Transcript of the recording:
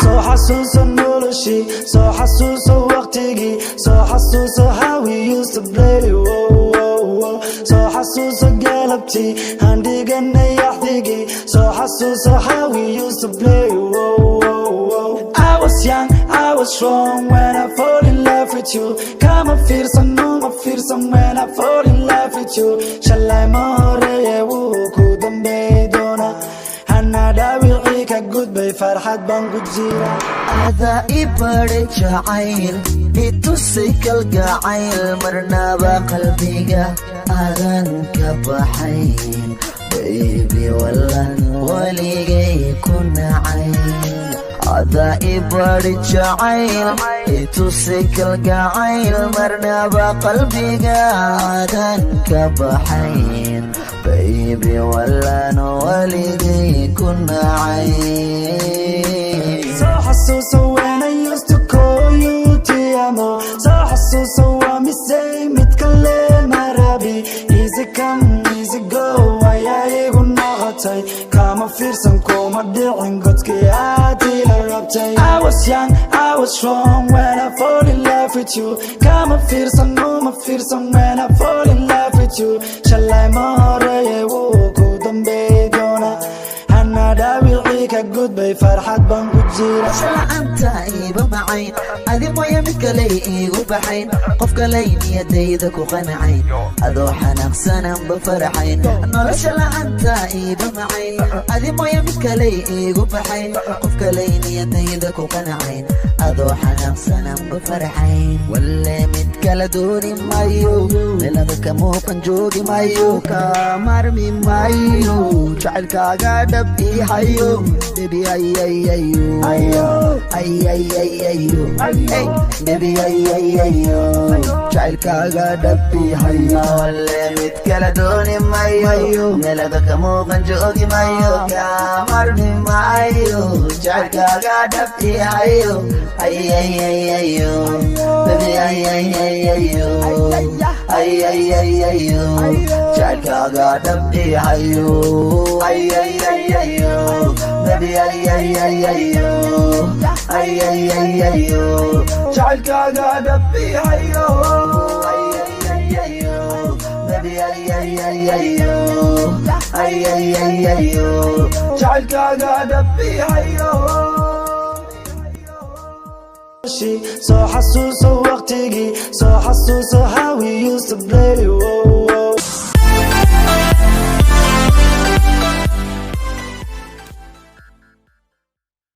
soo xasuuso noloshii soo xasuuso waqtigii soo xasuuso how we used to play soo xasuuso galabtii aan dhiganay axdigii soo xasuuso how we used to play I was young, I was strong when I fall in love with you. Come on, fearsome, no more fearsome when I fall in love with you. Shall I more could be dona? Hanada will make a good bay farhad bangujira. Ada ibare jail, itu sikal gail marnaba qalbiga adan kabahayn. Baby wallan waligay kunacayn. Ada ibare jail, itu sikal gail marnaba qalbiga adan kabahayn. Baby wallan waligay kunacayn. So xasuuso when I used to call you Tiamo. So xasuuso waa misay mid kale marabi. Easy come, easy go, ayaa igu noqotay. Kama fiirsan kuma dhicin godkii aad ila rabtay. I was young, I was strong when I fall in love with you. Kama fiirsan, uma fiirsan when I fall in love with you. Shalay ma horeeye wuu ku dambeey doonaa. Hanada wixii ka gudbay farxad baan ku jira. Anta iba macayn adi mooya mid kale igu baxayn qof kale niyadayda ku qanacayn adoo xanaaqsanan ba farxayn nolosha la'aanta iba macayn adi mooya mid kale igu baxayn qof kale niyadayda ku qanacayn adoo xanaaqsanan ba farxayn walle mid kala dooni maayo meelada ka muuqan joogi maayo ka marmi maayo jacaylkaaga dhab ii hayo baby ay baby jacaylkaaga dhabi hayo walle mid kala dooni maayo meelada ka muuqan joogi maayo ka marmi maayo jacaylkaaga dhabi hayo baby jacaylkaaga dhabi hayo baby jacaylkaaga dhabi hayo baby jacaylkaaga dhabi hayo soo xasuuso waqtigii soo xasuuso how we used to play